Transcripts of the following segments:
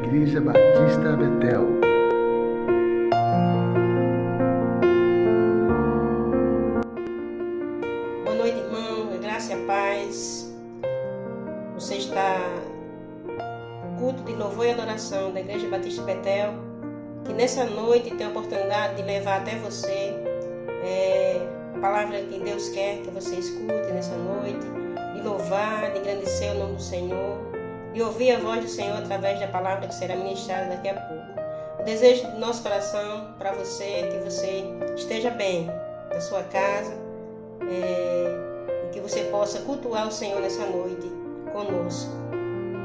Igreja Batista Betel. Boa noite, irmão, graça e a paz. Você está no culto de louvor e adoração da Igreja Batista Betel, que nessa noite tem a oportunidade de levar até você a palavra que Deus quer que você escute nessa noite, de louvar, de engrandecer o nome do Senhor, de ouvir a voz do Senhor através da palavra que será ministrada daqui a pouco. O desejo do nosso coração para você é que você esteja bem na sua casa e que você possa cultuar o Senhor nessa noite conosco.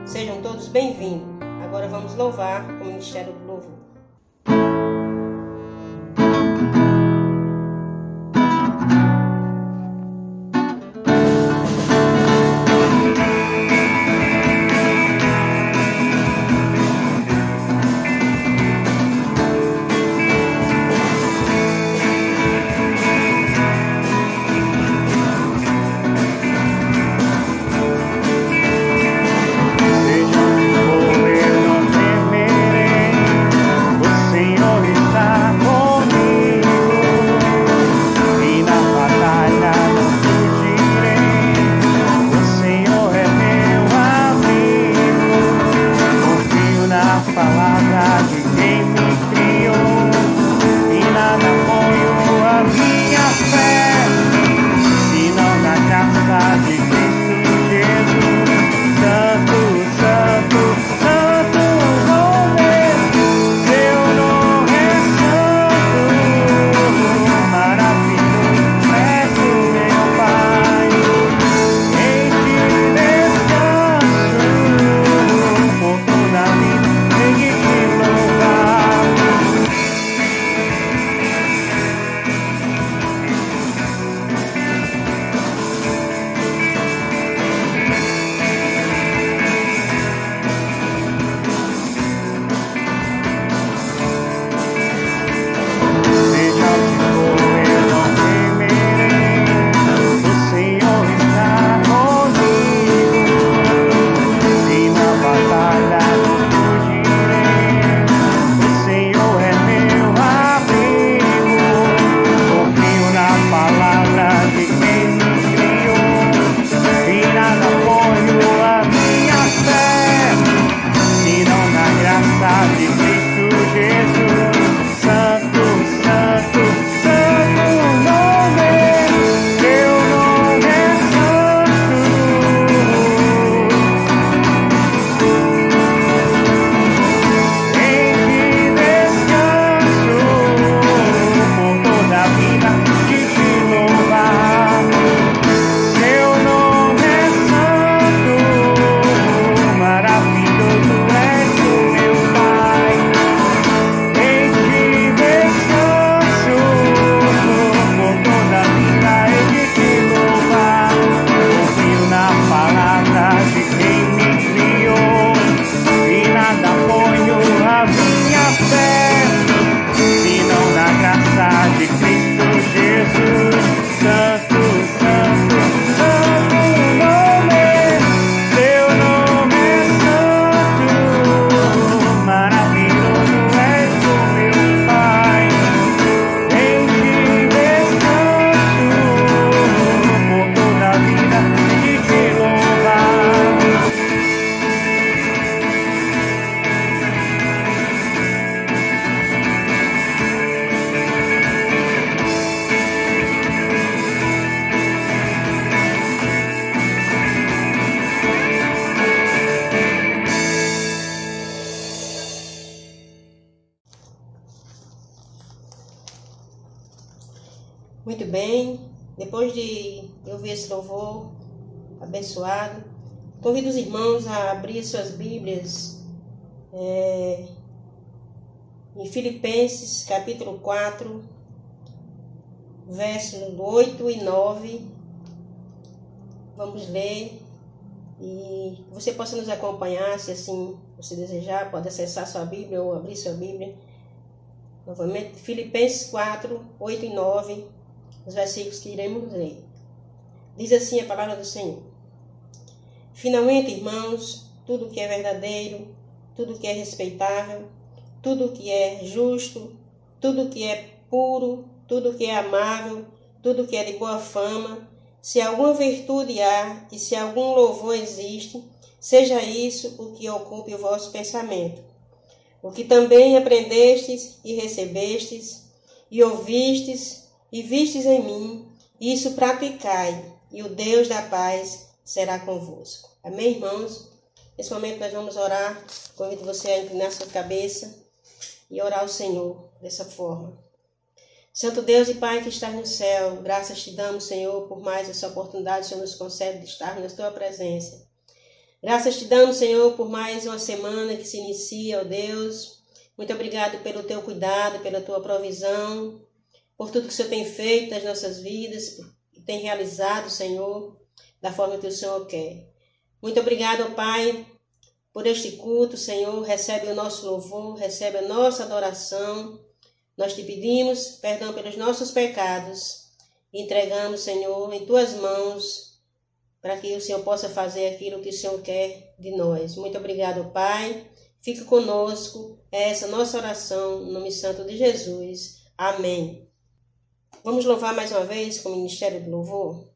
Sejam todos bem-vindos. Agora vamos louvar com o Ministério do Louvor. Muito bem, depois de ouvir esse louvor abençoado, convido os irmãos a abrir suas Bíblias em Filipenses capítulo 4, versos 8 e 9. Vamos ler e você possa nos acompanhar, se assim você desejar, pode acessar sua Bíblia ou abrir sua Bíblia. Novamente, Filipenses 4, 8 e 9. Os versículos que iremos ler. Diz assim a palavra do Senhor: Finalmente, irmãos, tudo que é verdadeiro, tudo que é respeitável, tudo que é justo, tudo que é puro, tudo que é amável, tudo que é de boa fama, se alguma virtude há e se algum louvor existe, seja isso o que ocupe o vosso pensamento. O que também aprendestes e recebestes, e ouvistes e vistes em mim, isso praticai, e o Deus da paz será convosco. Amém, irmãos? Nesse momento nós vamos orar. Convido você a inclinar sua cabeça e orar ao Senhor dessa forma. Santo Deus e Pai que estás no céu, graças te damos, Senhor, por mais essa oportunidade que o Senhor nos concede de estar na tua presença. Graças te damos, Senhor, por mais uma semana que se inicia, ó Deus. Muito obrigado pelo teu cuidado, pela tua provisão, por tudo que o Senhor tem feito nas nossas vidas, e tem realizado, Senhor, da forma que o Senhor quer. Muito obrigado, Pai, por este culto, Senhor. Recebe o nosso louvor, recebe a nossa adoração. Nós te pedimos perdão pelos nossos pecados e entregamos, Senhor, em tuas mãos, para que o Senhor possa fazer aquilo que o Senhor quer de nós. Muito obrigado, Pai. Fique conosco. É essa nossa oração, no nome santo de Jesus. Amém. Vamos louvar mais uma vez com o Ministério do Louvor?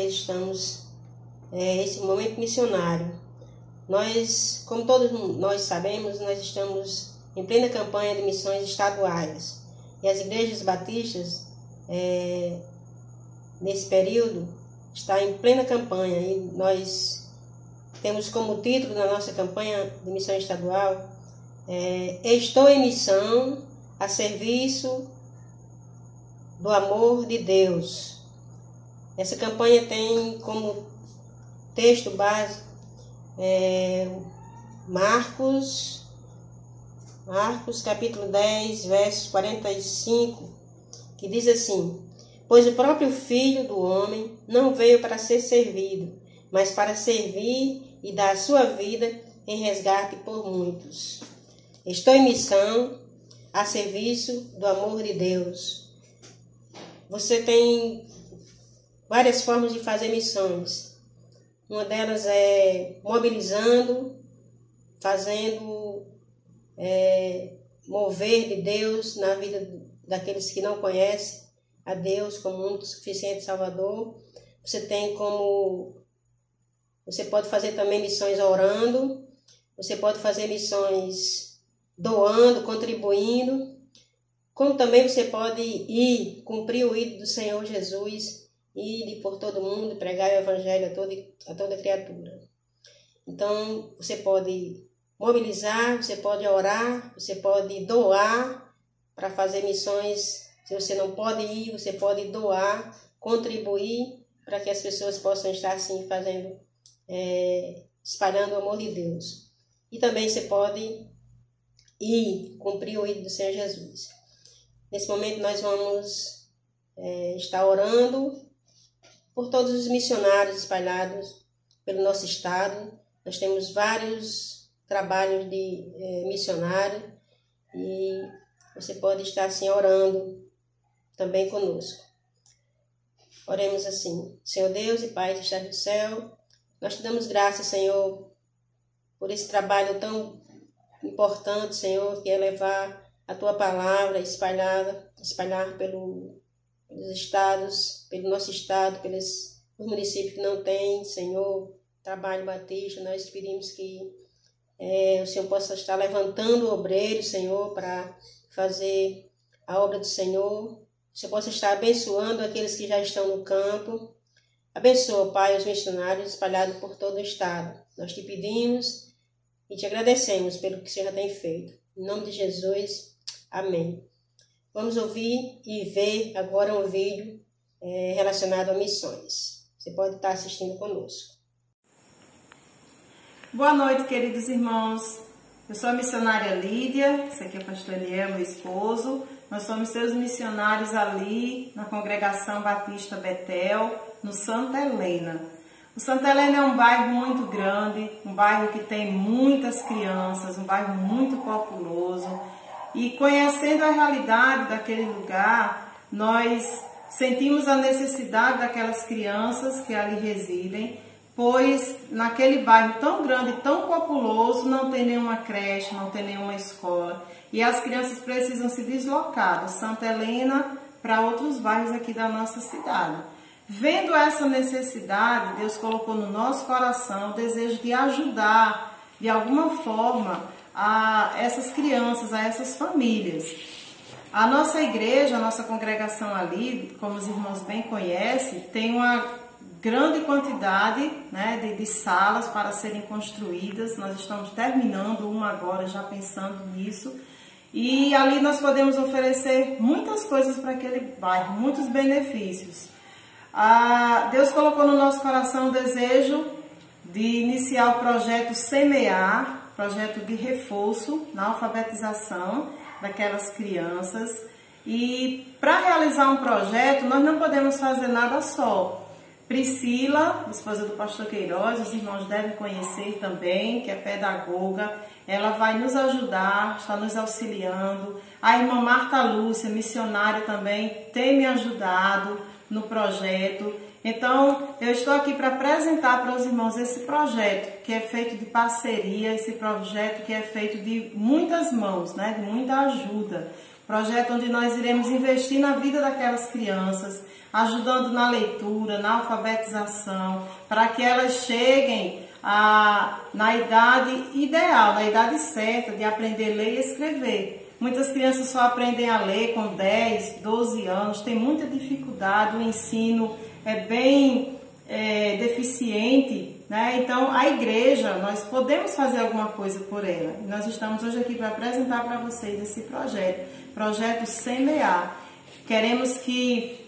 Estamos esse momento missionário. Nós, como todos nós sabemos, nós estamos em plena campanha de missões estaduais. E as igrejas batistas, nesse período, estão em plena campanha. E nós temos como título da nossa campanha de missão estadual, Estou em missão a serviço do amor de Deus. Essa campanha tem como texto básico Marcos capítulo 10, verso 45, que diz assim: Pois o próprio Filho do Homem não veio para ser servido, mas para servir e dar a sua vida em resgate por muitos. Estou em missão a serviço do amor de Deus. Você tem várias formas de fazer missões. Uma delas é mobilizando, fazendo mover de Deus na vida daqueles que não conhecem a Deus como único suficiente Salvador. Você pode fazer também missões orando, você pode fazer missões doando, contribuindo, como também você pode ir cumprir o ídolo do Senhor Jesus, ir por todo mundo, pregar o Evangelho a toda criatura. Então, você pode mobilizar, você pode orar, você pode doar para fazer missões. Se você não pode ir, você pode doar, contribuir para que as pessoas possam estar assim fazendo, espalhando o amor de Deus. E também você pode ir cumprir o ídolo do Senhor Jesus. Nesse momento nós vamos estar orando por todos os missionários espalhados pelo nosso estado. Nós temos vários trabalhos de missionário e você pode estar assim orando também conosco. Oremos assim: Senhor Deus e Pai que estás no céu, nós te damos graças, Senhor, por esse trabalho tão importante, Senhor, que é levar a Tua palavra espalhar pelos estados, pelo nosso estado, pelos municípios que não têm, Senhor, trabalho batista. Nós pedimos que o Senhor possa estar levantando obreiros, Senhor, para fazer a obra do Senhor. O Senhor possa estar abençoando aqueles que já estão no campo. Abençoa, Pai, os missionários espalhados por todo o estado. Nós te pedimos e te agradecemos pelo que o Senhor já tem feito. Em nome de Jesus, amém. Vamos ouvir e ver agora um vídeo relacionado a missões. Você pode estar assistindo conosco. Boa noite, queridos irmãos. Eu sou a missionária Lídia, esse aqui é o pastor Eliel, meu esposo. Nós somos seus missionários ali na Congregação Batista Betel, no Santa Helena. O Santa Helena é um bairro muito grande, um bairro que tem muitas crianças, um bairro muito populoso. E conhecendo a realidade daquele lugar, nós sentimos a necessidade daquelas crianças que ali residem, pois naquele bairro tão grande, tão populoso, não tem nenhuma creche, não tem nenhuma escola. E as crianças precisam se deslocar do Santa Helena para outros bairros aqui da nossa cidade. Vendo essa necessidade, Deus colocou no nosso coração o desejo de ajudar, de alguma forma, a essas crianças, a essas famílias. A nossa igreja, a nossa congregação ali, como os irmãos bem conhecem, tem uma grande quantidade, né, de salas para serem construídas. Nós estamos terminando uma agora, já pensando nisso. E ali nós podemos oferecer muitas coisas para aquele bairro, muitos benefícios. Deus colocou no nosso coração o desejo de iniciar o projeto Semear, projeto de reforço na alfabetização daquelas crianças. E para realizar um projeto, nós não podemos fazer nada só. Priscila, esposa do pastor Queiroz, os irmãos devem conhecer também, que é pedagoga, ela vai nos ajudar, está nos auxiliando. A irmã Marta Lúcia, missionária também, tem me ajudado no projeto. Então, eu estou aqui para apresentar para os irmãos esse projeto, que é feito de parceria, esse projeto que é feito de muitas mãos, né, de muita ajuda. Projeto onde nós iremos investir na vida daquelas crianças, ajudando na leitura, na alfabetização, para que elas cheguem na idade ideal, na idade certa de aprender a ler e escrever. Muitas crianças só aprendem a ler com 10, 12 anos, tem muita dificuldade, o ensino é bem deficiente, né? Então, a igreja, nós podemos fazer alguma coisa por ela. Nós estamos hoje aqui para apresentar para vocês esse projeto Semear. Queremos que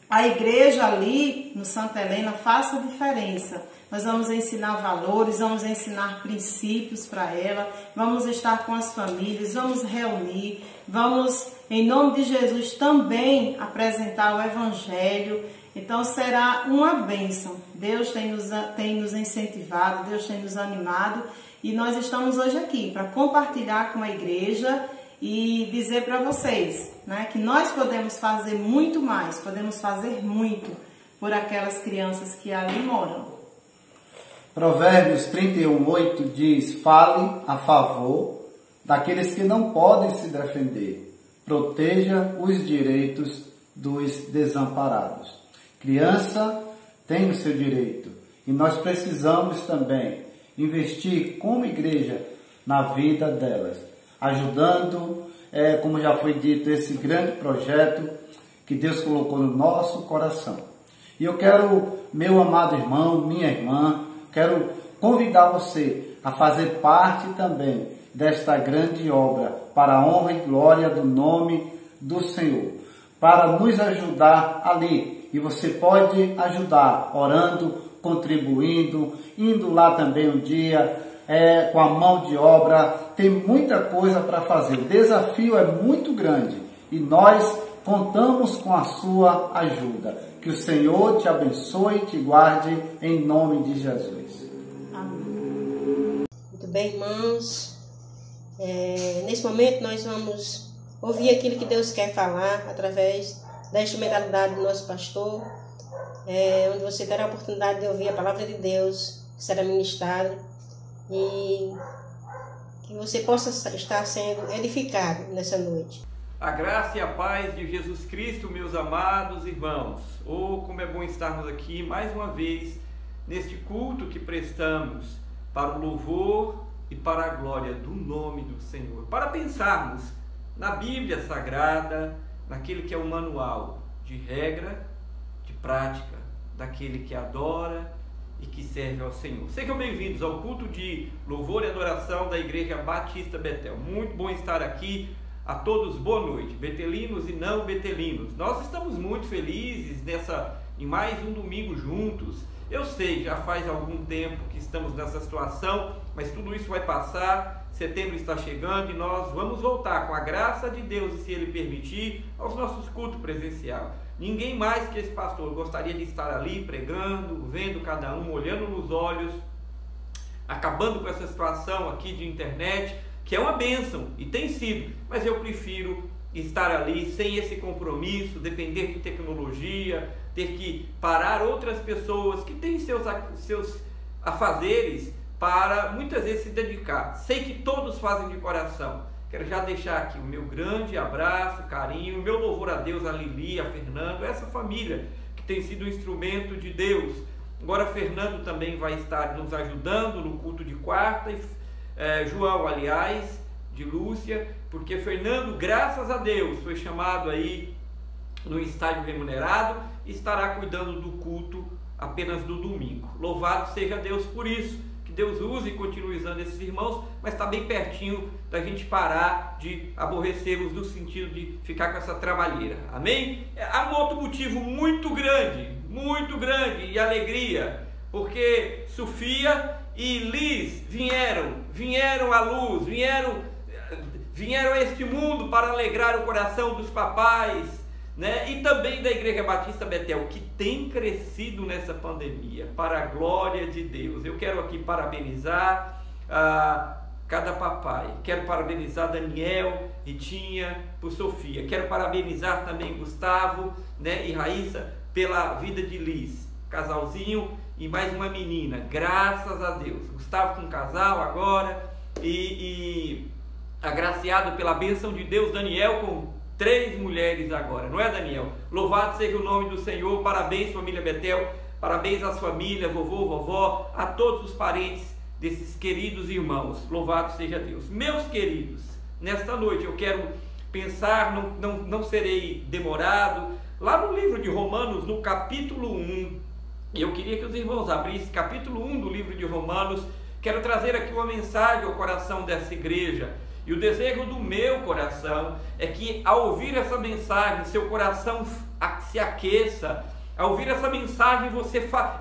a igreja ali no Santa Helena faça a diferença. Nós vamos ensinar valores, vamos ensinar princípios para ela, vamos estar com as famílias, vamos reunir, vamos, em nome de Jesus, também apresentar o Evangelho. Então será uma bênção. Deus tem nos incentivado, Deus tem nos animado e nós estamos hoje aqui para compartilhar com a igreja e dizer para vocês, né, que nós podemos fazer muito mais, podemos fazer muito por aquelas crianças que ali moram. Provérbios 31:8 diz: fale a favor daqueles que não podem se defender, proteja os direitos dos desamparados. Criança tem o seu direito e nós precisamos também investir como igreja na vida delas, ajudando, como já foi dito, esse grande projeto que Deus colocou no nosso coração. E eu quero, meu amado irmão, minha irmã, quero convidar você a fazer parte também desta grande obra para a honra e glória do nome do Senhor, para nos ajudar ali. E você pode ajudar orando, contribuindo, indo lá também um dia, com a mão de obra. Tem muita coisa para fazer. O desafio é muito grande e nós contamos com a sua ajuda. Que o Senhor te abençoe e te guarde em nome de Jesus. Amém. Muito bem, irmãos. Nesse momento nós vamos ouvir aquilo que Deus quer falar através da instrumentalidade do nosso pastor, onde você terá a oportunidade de ouvir a palavra de Deus que será ministrada e que você possa estar sendo edificado nessa noite. A graça e a paz de Jesus Cristo, meus amados irmãos. Oh, como é bom estarmos aqui mais uma vez neste culto que prestamos para o louvor e para a glória do nome do Senhor, para pensarmos na Bíblia Sagrada, naquele que é o manual de regra, de prática, daquele que adora e que serve ao Senhor. Sejam bem-vindos ao culto de louvor e adoração da Igreja Batista Betel. Muito bom estar aqui. A todos, boa noite, betelinos e não betelinos. Nós estamos muito felizes em mais um domingo juntos. Eu sei, já faz algum tempo que estamos nessa situação, mas tudo isso vai passar. Setembro está chegando e nós vamos voltar com a graça de Deus e, se Ele permitir, aos nossos cultos presencial. Ninguém mais que esse pastor gostaria de estar ali pregando, vendo cada um, olhando nos olhos, acabando com essa situação aqui de internet, que é uma bênção e tem sido, mas eu prefiro estar ali sem esse compromisso, depender de tecnologia, ter que parar outras pessoas que têm seus afazeres para muitas vezes se dedicar. Sei que todos fazem de coração. Quero já deixar aqui o meu grande abraço, carinho, o meu louvor a Deus, a Lili, a Fernando, essa família que tem sido um instrumento de Deus. Agora Fernando também vai estar nos ajudando no culto de quarta, João, aliás, de Lúcia, porque Fernando, graças a Deus, foi chamado aí no estágio remunerado e estará cuidando do culto apenas do domingo. Louvado seja Deus por isso, que Deus use e continue usando esses irmãos, mas está bem pertinho da gente parar de aborrecê-los no sentido de ficar com essa trabalheira, amém? Há um outro motivo muito grande e alegria, porque Sofia e Liz vieram à luz, vieram a este mundo para alegrar o coração dos papais, né? E também da Igreja Batista Betel, que tem crescido nessa pandemia, para a glória de Deus. Eu quero aqui parabenizar cada papai. Quero parabenizar Daniel, Ritinha, por Sofia. Quero parabenizar também Gustavo, né, e Raíssa pela vida de Liz, casalzinho e mais uma menina, graças a Deus. Gustavo com um casal agora e agraciado pela bênção de Deus, Daniel com 3 mulheres agora, não é, Daniel? Louvado seja o nome do Senhor. Parabéns, família Betel, parabéns às famílias, vovô, vovó, a todos os parentes desses queridos irmãos. Louvado seja Deus. Meus queridos, nesta noite eu quero pensar, não serei demorado, lá no livro de Romanos, no capítulo 1, e eu queria que os irmãos abrissem capítulo 1 do livro de Romanos. Quero trazer aqui uma mensagem ao coração dessa igreja, e o desejo do meu coração é que, ao ouvir essa mensagem, seu coração se aqueça, ao ouvir essa mensagem,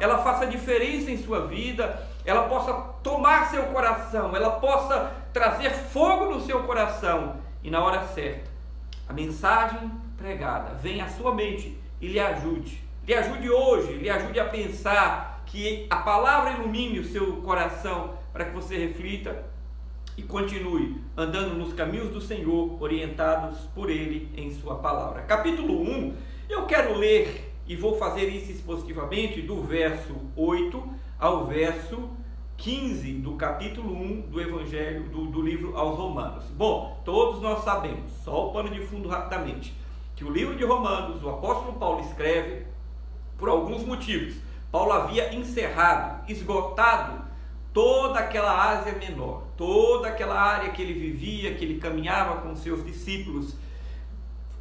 ela faça diferença em sua vida, ela possa tomar seu coração, ela possa trazer fogo no seu coração, e na hora certa, a mensagem pregada venha à sua mente e lhe ajude hoje, lhe ajude a pensar, que a palavra ilumine o seu coração, para que você reflita e continue andando nos caminhos do Senhor, orientados por Ele em sua palavra. Capítulo 1, eu quero ler, e vou fazer isso expositivamente, do verso 8 ao verso 15 do capítulo 1 do Evangelho, do livro aos Romanos. Bom, todos nós sabemos, só o pano de fundo rapidamente, que o livro de Romanos, o apóstolo Paulo escreve por alguns motivos. Paulo havia encerrado, esgotado toda aquela Ásia Menor, toda aquela área que ele vivia, que ele caminhava com seus discípulos,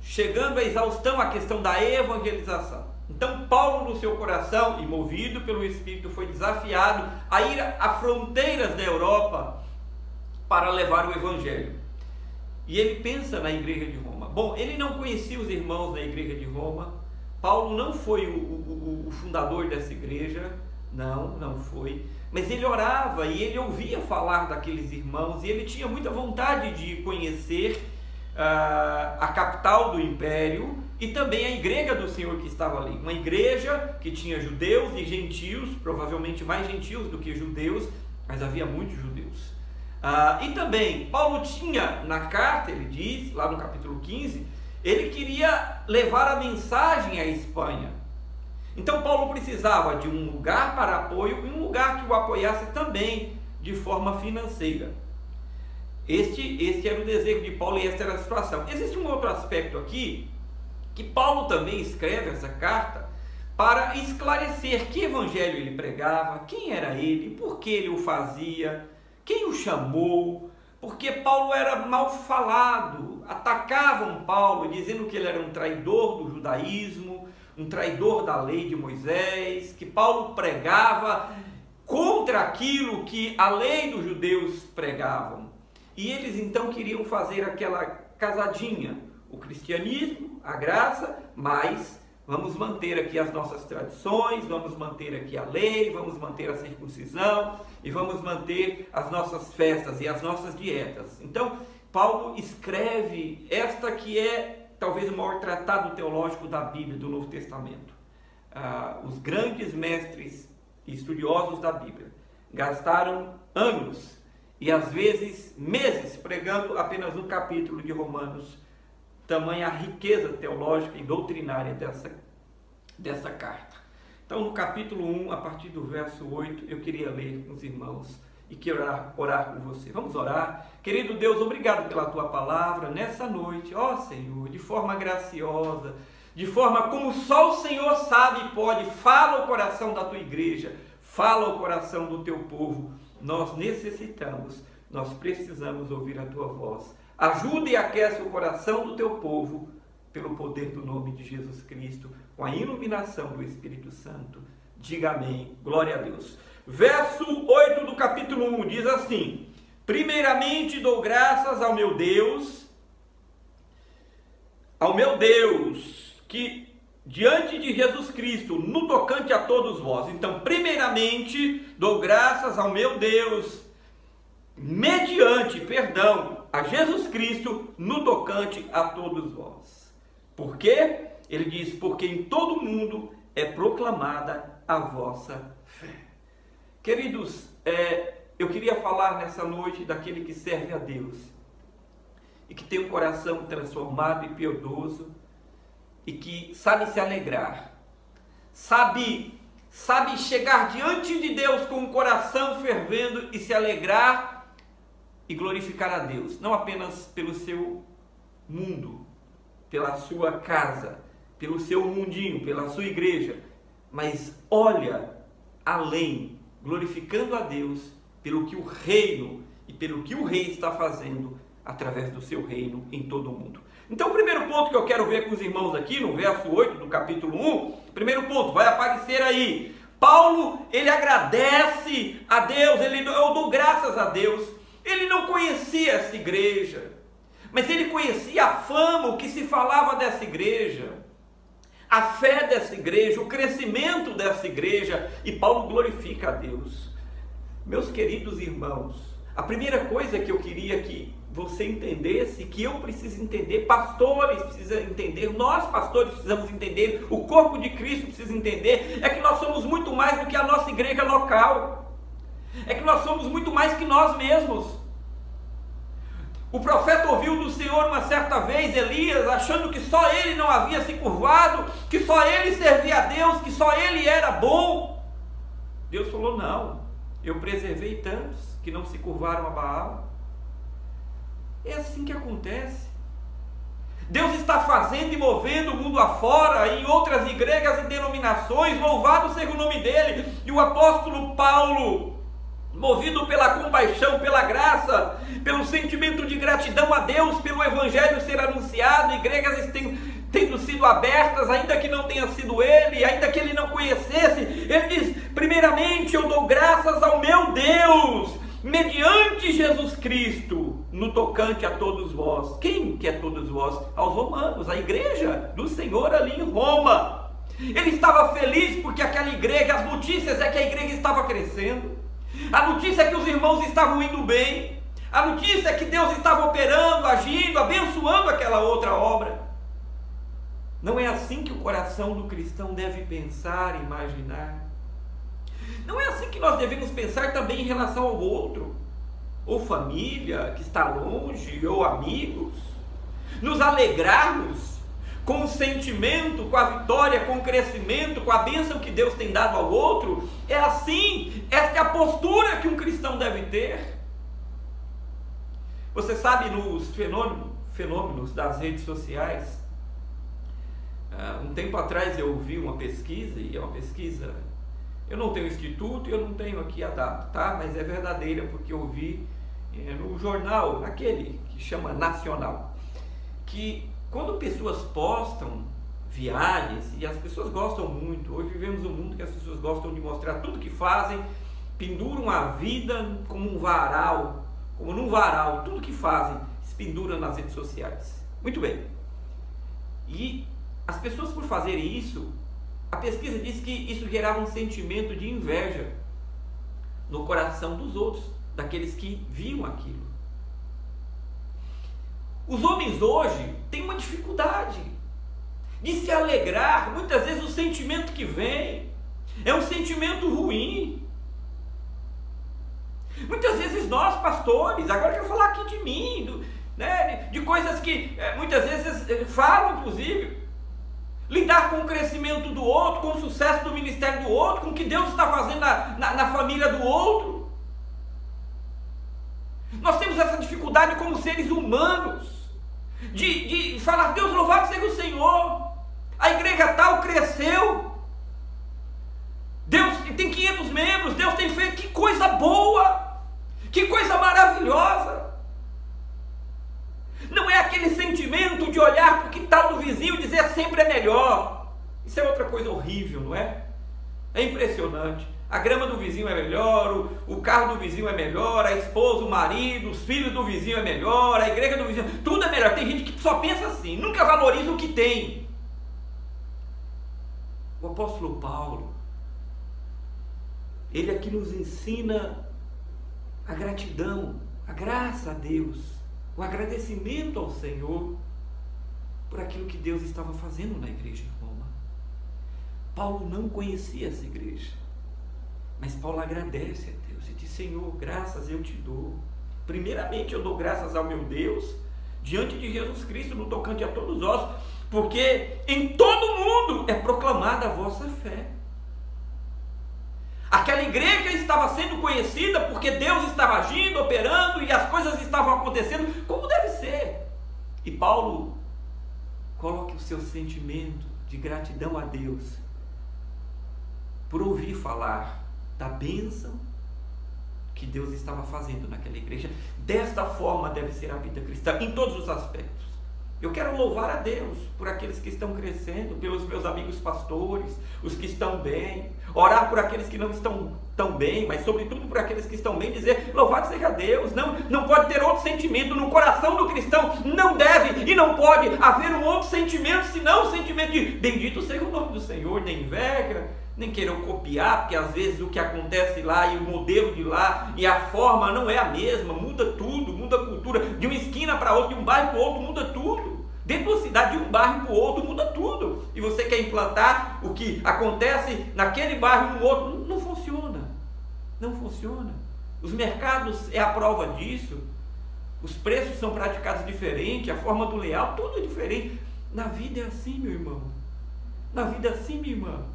chegando à exaustão a questão da evangelização. Então Paulo, no seu coração, e movido pelo Espírito, foi desafiado a ir a fronteiras da Europa para levar o Evangelho. E ele pensa na igreja de Roma. Bom, ele não conhecia os irmãos da igreja de Roma. Paulo não foi o fundador dessa igreja, não foi. Mas ele orava e ele ouvia falar daqueles irmãos, e ele tinha muita vontade de conhecer a capital do império e também a igreja do Senhor que estava ali. Uma igreja que tinha judeus e gentios, provavelmente mais gentios do que judeus, mas havia muitos judeus. E também Paulo tinha na carta, ele diz lá no capítulo 15, ele queria levar a mensagem à Espanha. Então Paulo precisava de um lugar para apoio e um lugar que o apoiasse também de forma financeira. Este era o desejo de Paulo e esta era a situação. Existe um outro aspecto aqui, que Paulo também escreve essa carta para esclarecer que evangelho ele pregava, quem era ele, por que ele o fazia, quem o chamou, porque Paulo era mal falado, atacavam Paulo dizendo que ele era um traidor do judaísmo, um traidor da lei de Moisés, que Paulo pregava contra aquilo que a lei dos judeus pregavam. E eles então queriam fazer aquela casadinha, o cristianismo, a graça, mas vamos manter aqui as nossas tradições, vamos manter aqui a lei, vamos manter a circuncisão e vamos manter as nossas festas e as nossas dietas. Então, Paulo escreve esta que é talvez o maior tratado teológico da Bíblia, do Novo Testamento. Os grandes mestres e estudiosos da Bíblia gastaram anos e às vezes meses pregando apenas um capítulo de Romanos, tamanha a riqueza teológica e doutrinária dessa carta. Então, no capítulo 1, a partir do verso 8, eu queria ler com os irmãos e quero orar com você. Vamos orar. Querido Deus, obrigado pela tua palavra nessa noite, ó Senhor, de forma graciosa, de forma como só o Senhor sabe e pode. Fala o coração da tua igreja, fala o coração do teu povo. Nós necessitamos, nós precisamos ouvir a tua voz. Ajuda e aquece o coração do teu povo, pelo poder do nome de Jesus Cristo, com a iluminação do Espírito Santo. Diga amém. Glória a Deus. Verso 8 do capítulo 1 diz assim: primeiramente dou graças ao meu Deus, que diante de Jesus Cristo, no tocante a todos vós. Então, primeiramente dou graças ao meu Deus, mediante, a Jesus Cristo, no tocante a todos vós. Por quê? Ele diz, porque em todo mundo é proclamada a vossa fé. Queridos, eu queria falar nessa noite daquele que serve a Deus e que tem um coração transformado e piedoso e que sabe se alegrar, sabe chegar diante de Deus com o coração fervendo e se alegrar e glorificar a Deus, não apenas pelo seu mundo, pela sua casa, pelo seu mundinho, pela sua igreja, mas olha além, glorificando a Deus pelo que o reino e pelo que o rei está fazendo através do seu reino em todo o mundo. Então, o primeiro ponto que eu quero ver com os irmãos aqui, no verso 8 do capítulo 1, primeiro ponto, vai aparecer aí. Paulo, ele agradece a Deus, eu dou graças a Deus. Ele não conhecia essa igreja, mas ele conhecia a fama, o que se falava dessa igreja. a fé dessa igreja, o crescimento dessa igreja, e Paulo glorifica a Deus. Meus queridos irmãos, a primeira coisa que eu queria que você entendesse, que eu preciso entender, pastores precisam entender, nós pastores precisamos entender, o corpo de Cristo precisa entender, é que nós somos muito mais do que a nossa igreja local, é que nós somos muito mais que nós mesmos. O profeta ouviu do Senhor uma certa vez, Elias, achando que só ele não havia se curvado, que só ele servia a Deus, que só ele era bom. Deus falou: não, eu preservei tantos que não se curvaram a Baal. É assim que acontece. Deus está fazendo e movendo o mundo afora, em outras igrejas e denominações, louvado seja o nome dele. E o apóstolo Paulo, movido pela compaixão, pela graça, pelo sentimento de gratidão a Deus, pelo evangelho ser anunciado, igrejas tendo sido abertas, ainda que não tenha sido ele, ainda que ele não conhecesse, ele diz: primeiramente eu dou graças ao meu Deus, mediante Jesus Cristo, no tocante a todos vós. Quem que é todos vós? Aos romanos, a igreja do Senhor ali em Roma. Ele estava feliz porque aquela igreja, as notícias é que a igreja estava crescendo, a notícia é que os irmãos estavam indo bem, a notícia é que Deus estava operando, agindo, abençoando aquela outra obra. Não é assim que o coração do cristão deve pensar, imaginar. Não é assim que nós devemos pensar também em relação ao outro, ou família que está longe, ou amigos. Nos alegrarmos com o sentimento, com a vitória, com o crescimento, com a bênção que Deus tem dado ao outro. É assim, essa é a postura que um cristão deve ter. Você sabe, nos fenômenos das redes sociais, um tempo atrás eu ouvi uma pesquisa, e é uma pesquisa, eu não tenho instituto e eu não tenho aqui a data, tá? Mas é verdadeira, porque eu vi no jornal, aquele que chama Nacional, que quando pessoas postam viagens, e as pessoas gostam muito, hoje vivemos um mundo que as pessoas gostam de mostrar tudo que fazem, penduram a vida como um varal, como num varal, tudo que fazem se penduram nas redes sociais. Muito bem. E as pessoas, por fazerem isso, a pesquisa diz que isso gerava um sentimento de inveja no coração dos outros, daqueles que viam aquilo. Os homens hoje têm uma dificuldade de se alegrar. Muitas vezes o sentimento que vem é um sentimento ruim. Muitas vezes nós, pastores, agora eu quero falar aqui de mim, de coisas que muitas vezes falo, inclusive, lidar com o crescimento do outro, com o sucesso do ministério do outro, com o que Deus está fazendo na família do outro. Nós temos essa dificuldade como seres humanos, de falar: Deus, louvado seja o Senhor, a igreja tal cresceu, Deus tem 500 membros, Deus tem feito, que coisa boa, que coisa maravilhosa. Não é aquele sentimento de olhar para o quintal do vizinho e dizer sempre é melhor. Isso é outra coisa horrível, não é? É impressionante. A grama do vizinho é melhor, o carro do vizinho é melhor, a esposa, o marido, os filhos do vizinho é melhor, a igreja do vizinho, tudo é melhor. Tem gente que só pensa assim, nunca valoriza o que tem. O apóstolo Paulo, ele aqui nos ensina a gratidão, a graça a Deus, o agradecimento ao Senhor por aquilo que Deus estava fazendo na igreja em Roma. Paulo não conhecia essa igreja, mas Paulo agradece a Deus e diz: Senhor, graças eu te dou. Primeiramente eu dou graças ao meu Deus, diante de Jesus Cristo, no tocante a todos nós, porque em todo mundo é proclamada a vossa fé. Aquela igreja estava sendo conhecida porque Deus estava agindo, operando, e as coisas estavam acontecendo como deve ser. E Paulo coloca o seu sentimento de gratidão a Deus por ouvir falar da bênção que Deus estava fazendo naquela igreja. Desta forma deve ser a vida cristã, em todos os aspectos. Eu quero louvar a Deus por aqueles que estão crescendo, pelos meus amigos pastores, os que estão bem, orar por aqueles que não estão tão bem, mas sobretudo por aqueles que estão bem, dizer louvado seja Deus. Não pode ter outro sentimento no coração do cristão, não deve e não pode haver um outro sentimento senão o sentimento de bendito seja o nome do Senhor, nem inveja, nem querer copiar, porque às vezes o que acontece lá e o modelo de lá e a forma não é a mesma, muda tudo, muda a cultura, de uma esquina para outra, de um bairro para o outro, muda tudo. Dentro da cidade, de um bairro para o outro, muda tudo. E você quer implantar o que acontece naquele bairro no outro, não funciona. Não funciona. Os mercados é a prova disso. Os preços são praticados diferente, a forma do layout, tudo é diferente. Na vida é assim, meu irmão. Na vida é assim, minha irmã.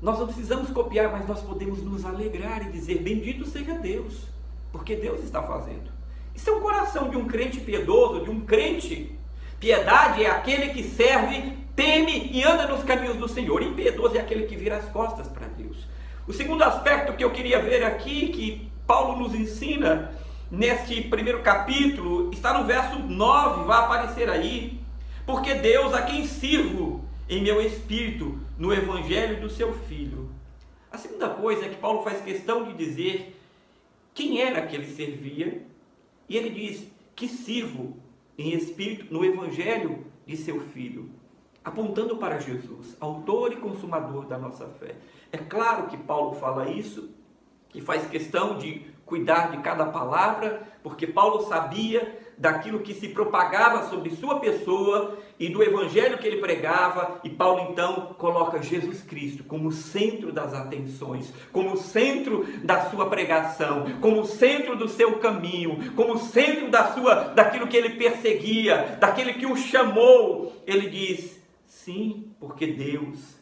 Nós não precisamos copiar, mas nós podemos nos alegrar e dizer bendito seja Deus, porque Deus está fazendo. Isso é o coração de um crente piedoso, de um crente. Piedade é aquele que serve, teme e anda nos caminhos do Senhor. Impiedoso é aquele que vira as costas para Deus. O segundo aspecto que eu queria ver aqui, que Paulo nos ensina neste primeiro capítulo, está no verso 9, vai aparecer aí. Porque Deus, a quem sirvo em meu espírito, no evangelho do seu Filho. A segunda coisa é que Paulo faz questão de dizer quem era que ele servia, e ele diz que sirvo em espírito no evangelho de seu Filho, apontando para Jesus, autor e consumador da nossa fé. É claro que Paulo fala isso e faz questão de cuidar de cada palavra, porque Paulo sabia daquilo que se propagava sobre sua pessoa e do evangelho que ele pregava, e Paulo então coloca Jesus Cristo como centro das atenções, como centro da sua pregação, como centro do seu caminho, como centro daquilo que ele perseguia, daquele que o chamou. Ele diz, sim, porque Deus,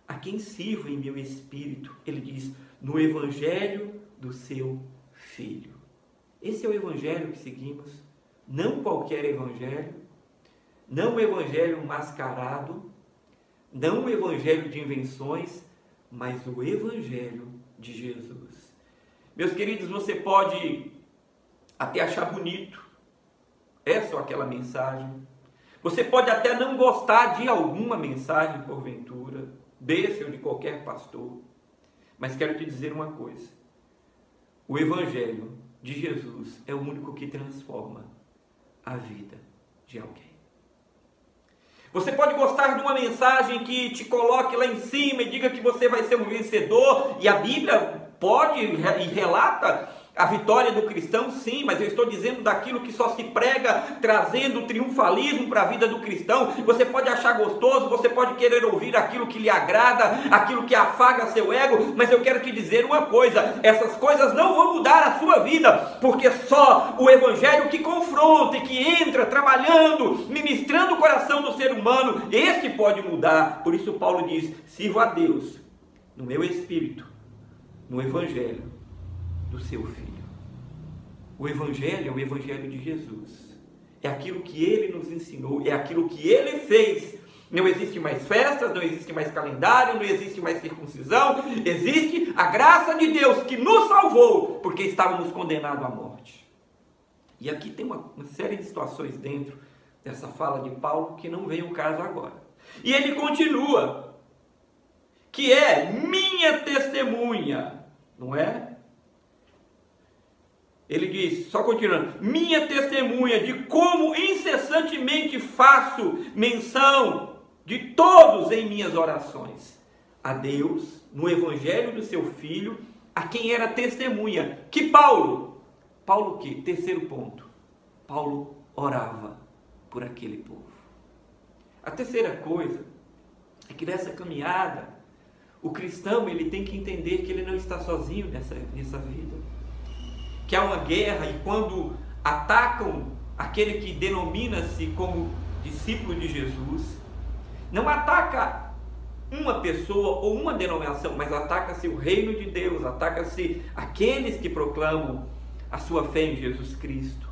a quem sirvo em meu espírito, ele diz, no evangelho do seu Filho. Esse é o evangelho que seguimos, não qualquer evangelho, não o evangelho mascarado, não o evangelho de invenções, mas o evangelho de Jesus. Meus queridos, você pode até achar bonito essa ou aquela mensagem, você pode até não gostar de alguma mensagem porventura, desse ou de qualquer pastor, mas quero te dizer uma coisa: o evangelho de Jesus é o único que transforma a vida de alguém. Você pode gostar de uma mensagem que te coloque lá em cima e diga que você vai ser um vencedor, e a Bíblia pode e relata a vitória do cristão, sim, mas eu estou dizendo daquilo que só se prega trazendo triunfalismo para a vida do cristão. Você pode achar gostoso, você pode querer ouvir aquilo que lhe agrada, aquilo que afaga seu ego, mas eu quero te dizer uma coisa: essas coisas não vão mudar a sua vida, porque só o evangelho que confronta e que entra trabalhando, ministrando o coração do ser humano, este pode mudar. Por isso Paulo diz, sirvo a Deus no meu espírito, no evangelho do seu Filho. O evangelho é o evangelho de Jesus, é aquilo que ele nos ensinou, é aquilo que ele fez. Não existe mais festas, não existe mais calendário, não existe mais circuncisão, existe a graça de Deus que nos salvou, porque estávamos condenados à morte. E aqui tem uma série de situações dentro dessa fala de Paulo que não vem ao caso agora. E ele continua, que é minha testemunha, não é? Ele diz, só continuando, minha testemunha de como incessantemente faço menção de todos em minhas orações a Deus, no evangelho do seu Filho, a quem era testemunha. Que Paulo o quê? Terceiro ponto, Paulo orava por aquele povo. A terceira coisa é que nessa caminhada, o cristão ele tem que entender que ele não está sozinho nessa vida. Que há uma guerra, e quando atacam aquele que denomina-se como discípulo de Jesus, não ataca uma pessoa ou uma denominação, mas ataca-se o reino de Deus, ataca-se aqueles que proclamam a sua fé em Jesus Cristo.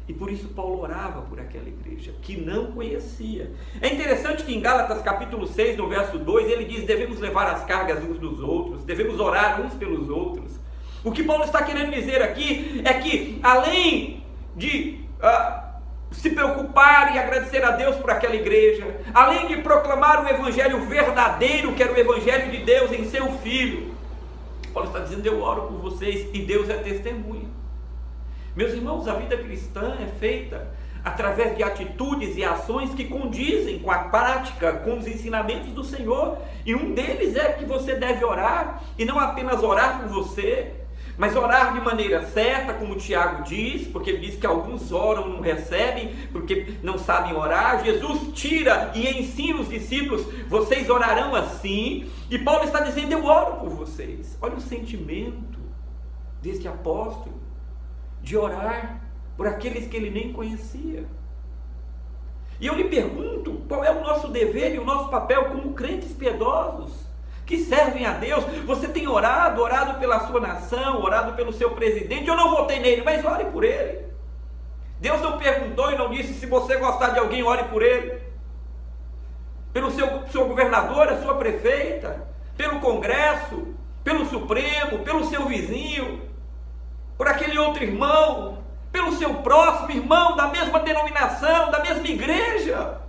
E por isso Paulo orava por aquela igreja que não conhecia. É interessante que em Gálatas capítulo 6, no verso 2, ele diz, devemos levar as cargas uns dos outros, devemos orar uns pelos outros. O que Paulo está querendo dizer aqui é que, além de se preocupar e agradecer a Deus por aquela igreja, além de proclamar o evangelho verdadeiro, que era o evangelho de Deus em seu Filho, Paulo está dizendo: eu oro por vocês e Deus é testemunha. Meus irmãos, a vida cristã é feita através de atitudes e ações que condizem com a prática, com os ensinamentos do Senhor, e um deles é que você deve orar, e não apenas orar por você, mas orar de maneira certa, como o Tiago diz, porque ele diz que alguns oram e não recebem, porque não sabem orar. Jesus tira e ensina os discípulos: vocês orarão assim, e Paulo está dizendo: eu oro por vocês. Olha o sentimento deste apóstolo, de orar por aqueles que ele nem conhecia. E eu lhe pergunto, qual é o nosso dever e o nosso papel como crentes piedosos, que servem a Deus? Você tem orado pela sua nação, orado pelo seu presidente? Eu não votei nele, mas ore por ele. Deus não perguntou e não disse: se você gostar de alguém, ore por ele. Pelo seu governador, a sua prefeita, pelo Congresso, pelo Supremo, pelo seu vizinho, por aquele outro irmão, pelo seu próximo irmão da mesma denominação, da mesma igreja,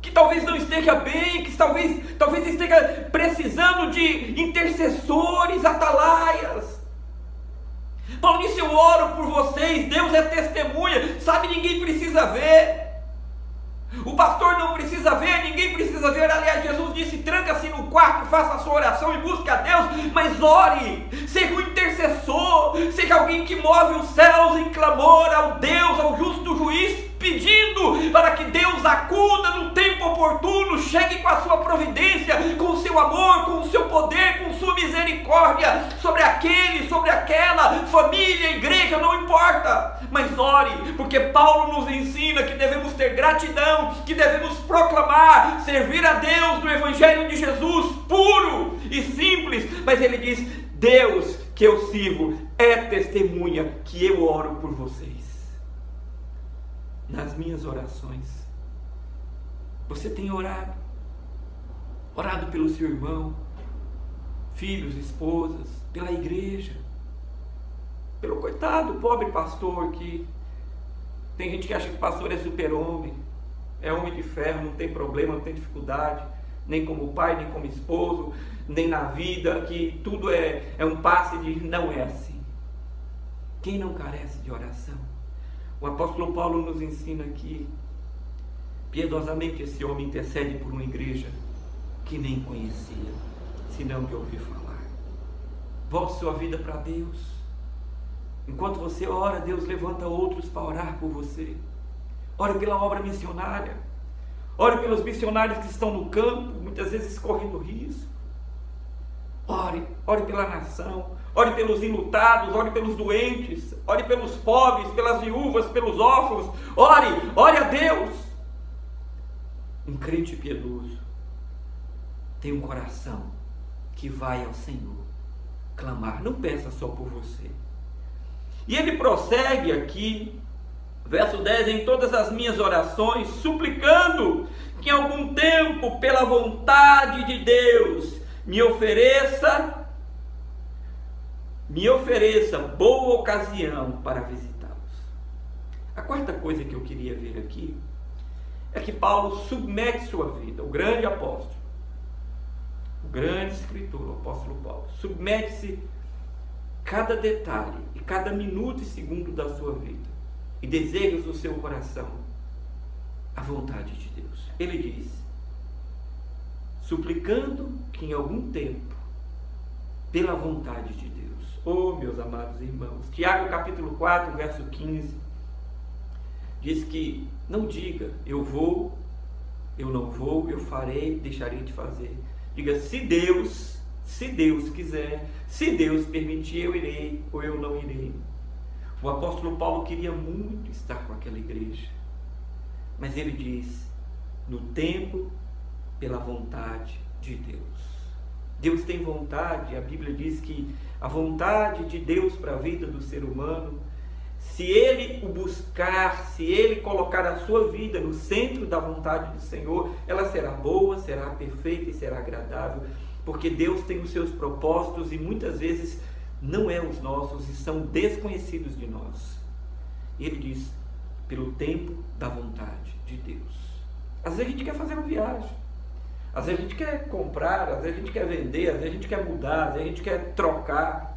que talvez não esteja bem, que talvez esteja precisando de intercessores, atalaias. Paulo disse: eu oro por vocês, Deus é testemunha. Sabe, ninguém precisa ver, o pastor não precisa ver, ninguém precisa ver. Aliás, Jesus disse: tranca-se no quarto, faça a sua oração e busque a Deus, mas ore, seja um intercessor, seja alguém que move os céus em clamor ao Deus, ao justo juiz, pedindo para que Deus acuda no tempo oportuno, chegue com a sua providência, com o seu amor, com o seu poder, com sua misericórdia, sobre aquele, sobre aquela família, igreja, não importa, mas ore, porque Paulo nos ensina que devemos ter gratidão, que devemos proclamar, servir a Deus no evangelho de Jesus, puro e simples. Mas ele diz: Deus que eu sirvo é testemunha que eu oro por vocês. Nas minhas orações, você tem orado pelo seu irmão, filhos, esposas, pela igreja, pelo coitado, pobre pastor, que tem gente que acha que pastor é super-homem, é homem de ferro, não tem problema, não tem dificuldade, nem como pai, nem como esposo, nem na vida, que tudo é um passe de... Não é assim. Quem não carece de oração? O apóstolo Paulo nos ensina que piedosamente esse homem intercede por uma igreja que nem conhecia, senão de ouvir falar. Volte sua vida para Deus. Enquanto você ora, Deus levanta outros para orar por você. Ore pela obra missionária. Ore pelos missionários que estão no campo, muitas vezes correndo risco. Ore pela nação. Ore pelos enlutados, ore pelos doentes, ore pelos pobres, pelas viúvas, pelos órfãos. Ore a Deus. Um crente piedoso tem um coração que vai ao Senhor clamar, não peça só por você. E ele prossegue aqui, verso 10: em todas as minhas orações, suplicando que em algum tempo, pela vontade de Deus, me ofereça boa ocasião para visitá-los. A quarta coisa que eu queria ver aqui é que Paulo submete sua vida, o grande apóstolo, o grande escritor, o apóstolo Paulo, submete-se cada detalhe e cada minuto e segundo da sua vida e desejos do seu coração à vontade de Deus. Ele diz: suplicando que em algum tempo, pela vontade de Deus. Oh, meus amados irmãos, Tiago capítulo 4, verso 15, diz que não diga eu vou, eu não vou, eu farei, deixarei de fazer. Diga: se Deus quiser, se Deus permitir, eu irei ou eu não irei. O apóstolo Paulo queria muito estar com aquela igreja, mas ele diz: no tempo, pela vontade de Deus. Deus tem vontade, a Bíblia diz que a vontade de Deus para a vida do ser humano, se ele o buscar, se ele colocar a sua vida no centro da vontade do Senhor, ela será boa, será perfeita e será agradável, porque Deus tem os seus propósitos e muitas vezes não é os nossos e são desconhecidos de nós. Ele diz: pelo tempo da vontade de Deus. Às vezes a gente quer fazer uma viagem, às vezes a gente quer comprar, às vezes a gente quer vender, às vezes a gente quer mudar, às vezes a gente quer trocar.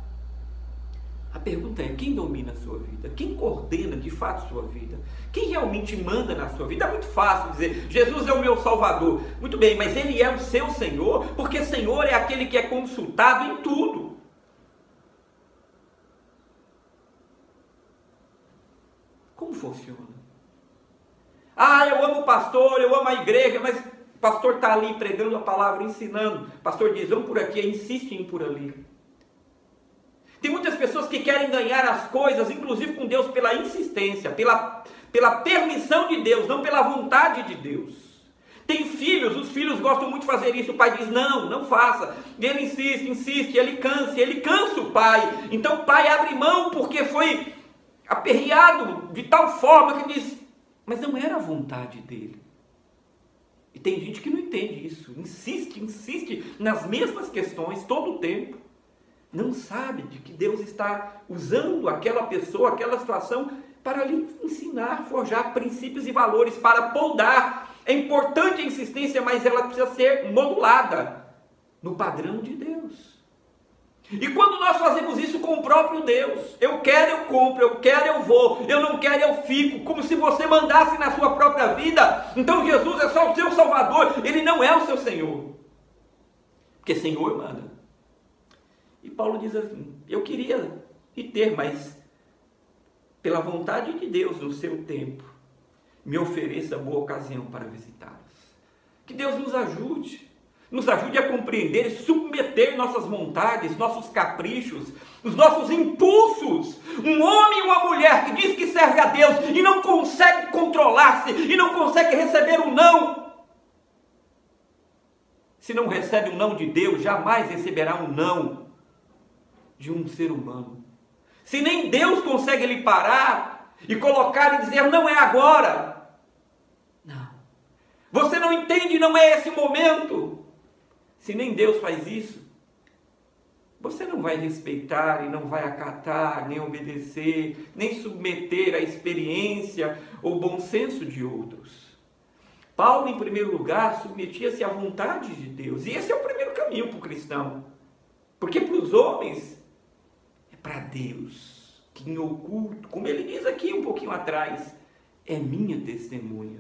A pergunta é: quem domina a sua vida? Quem coordena de fato a sua vida? Quem realmente manda na sua vida? É muito fácil dizer: Jesus é o meu Salvador. Muito bem, mas Ele é o seu Senhor, porque Senhor é aquele que é consultado em tudo. Como funciona? Ah, eu amo o pastor, eu amo a igreja, mas o pastor está ali pregando a palavra, ensinando. O pastor diz: vamos por aqui, insiste em ir por ali. Tem muitas pessoas que querem ganhar as coisas, inclusive com Deus, pela insistência, pela permissão de Deus, não pela vontade de Deus. Tem filhos, os filhos gostam muito de fazer isso, o pai diz: não, não faça. Ele insiste, ele cansa o pai. Então o pai abre mão porque foi aperreado de tal forma que diz: mas não era a vontade dele. E tem gente que não entende isso, insiste nas mesmas questões todo o tempo. Não sabe de que Deus está usando aquela pessoa, aquela situação, para lhe ensinar, forjar princípios e valores, para poldar. É importante a insistência, mas ela precisa ser modulada no padrão de Deus. E quando nós fazemos isso com o próprio Deus, eu quero, eu compro, eu quero, eu vou, eu não quero, eu fico, como se você mandasse na sua própria vida. Então Jesus é só o seu Salvador, Ele não é o seu Senhor, porque Senhor manda. E Paulo diz assim: eu queria ir ter, mas pela vontade de Deus, no seu tempo, me ofereça boa ocasião para visitá-los. Que Deus nos ajude a compreender e submeter nossas vontades, nossos caprichos, os nossos impulsos. Um homem e uma mulher que diz que serve a Deus e não consegue controlar-se, e não consegue receber um não. Se não recebe um não de Deus, jamais receberá um não de um ser humano. Se nem Deus consegue lhe parar e colocar e dizer: não é agora, não, você não entende, não é esse momento. Se nem Deus faz isso, você não vai respeitar e não vai acatar, nem obedecer, nem submeter à experiência ou bom senso de outros. Paulo, em primeiro lugar, submetia-se à vontade de Deus, e esse é o primeiro caminho para o cristão, porque para os homens para Deus, que em oculto, como ele diz aqui um pouquinho atrás, é minha testemunha.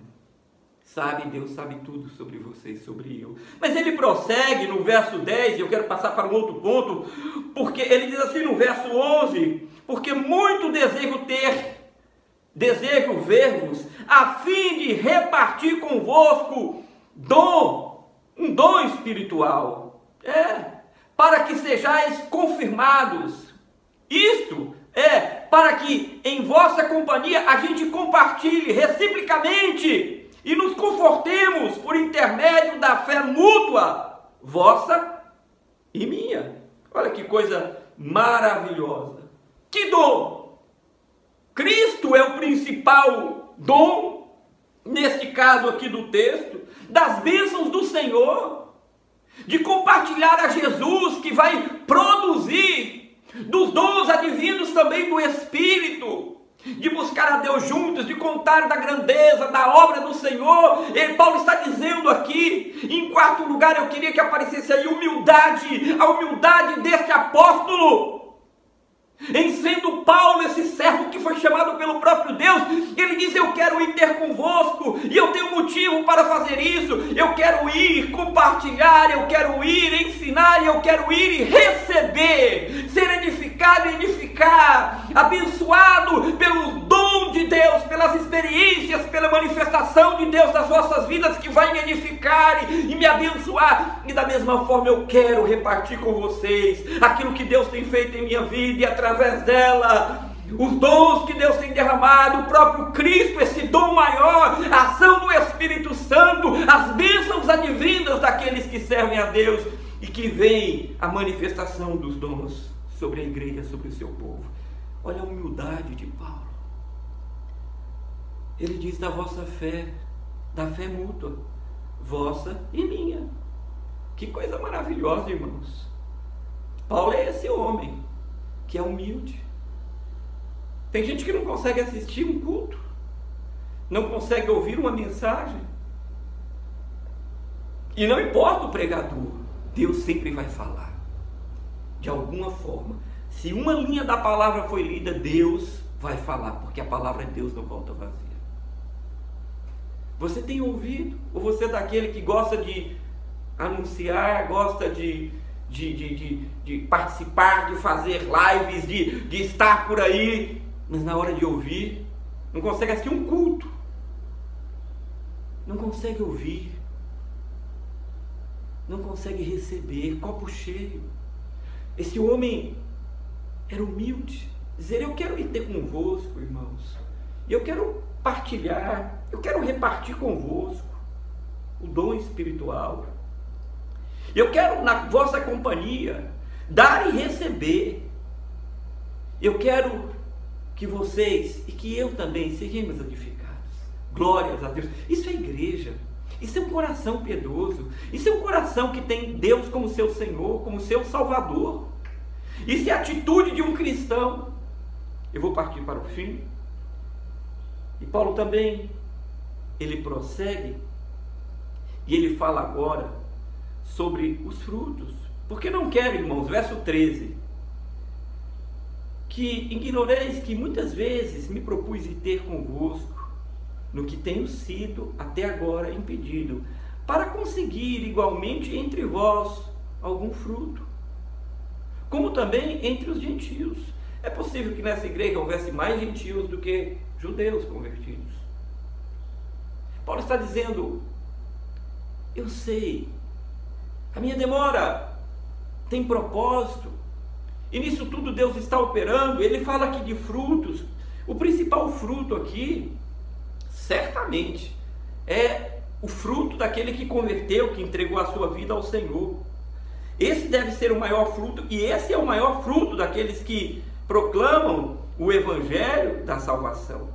Sabe, Deus sabe tudo sobre você e sobre eu. Mas ele prossegue no verso 10, e eu quero passar para um outro ponto, porque ele diz assim no verso 11: porque muito desejo ver-vos, a fim de repartir convosco um dom espiritual, para que sejais confirmados. Isto é para que em vossa companhia a gente compartilhe reciprocamente e nos confortemos por intermédio da fé mútua, vossa e minha. Olha que coisa maravilhosa. Que dom! Cristo é o principal dom, neste caso aqui do texto, das bênçãos do Senhor, de compartilhar a Jesus, que vai produzir dos dons advindos também do Espírito, de buscar a Deus juntos, de contar da grandeza, da obra do Senhor. Paulo está dizendo aqui, em quarto lugar, eu queria que aparecesse aí humildade, a humildade deste apóstolo. Em sendo Paulo esse servo que foi chamado pelo próprio Deus, ele diz: eu quero ir ter convosco, e eu tenho motivo para fazer isso. Eu quero ir compartilhar, eu quero ir ensinar, eu quero ir e receber, ser edificado e edificar, abençoado pelo dom de Deus, pelas experiências, pela manifestação de Deus nas vossas vidas, que vai me edificar e me abençoar. E da mesma forma eu quero repartir com vocês aquilo que Deus tem feito em minha vida, e através dela os dons que Deus tem derramado, o próprio Cristo, esse dom maior, a ação do Espírito Santo, as bênçãos advindas daqueles que servem a Deus, e que vem a manifestação dos dons sobre a igreja, sobre o seu povo. Olha a humildade de Paulo. Ele diz da vossa fé, da fé mútua, vossa e minha. Que coisa maravilhosa, irmãos. Paulo é esse homem que é humilde. Tem gente que não consegue assistir um culto, não consegue ouvir uma mensagem. E não importa o pregador, Deus sempre vai falar. De alguma forma. Se uma linha da palavra foi lida, Deus vai falar, porque a palavra de Deus não volta vazia. Você tem ouvido? Ou você é daquele que gosta de anunciar, gosta de participar, de fazer lives, de estar por aí, mas na hora de ouvir, não consegue assistir um culto, não consegue ouvir, não consegue receber, copo cheio. Esse homem era humilde, dizer: eu quero ir ter convosco, irmãos, e eu quero partilhar, eu quero repartir convosco o dom espiritual, eu quero na vossa companhia dar e receber, eu quero que vocês e que eu também sejamos edificados. Glórias a Deus. Isso é igreja, isso é um coração piedoso, isso é um coração que tem Deus como seu Senhor, como seu Salvador. Isso é a atitude de um cristão. Eu vou partir para o fim. E Paulo também, ele prossegue e ele fala agora sobre os frutos. Porque não quero, irmãos, verso 13, que ignoreis que muitas vezes me propus ir ter convosco, no que tenho sido até agora impedido, para conseguir igualmente entre vós algum fruto, como também entre os gentios. É possível que nessa igreja houvesse mais gentios do que judeus convertidos. Paulo está dizendo: eu sei, a minha demora tem propósito, e nisso tudo Deus está operando. Ele fala aqui de frutos. O principal fruto aqui, certamente, é o fruto daquele que converteu, que entregou a sua vida ao Senhor. Esse deve ser o maior fruto, e esse é o maior fruto daqueles que proclamam o evangelho da salvação.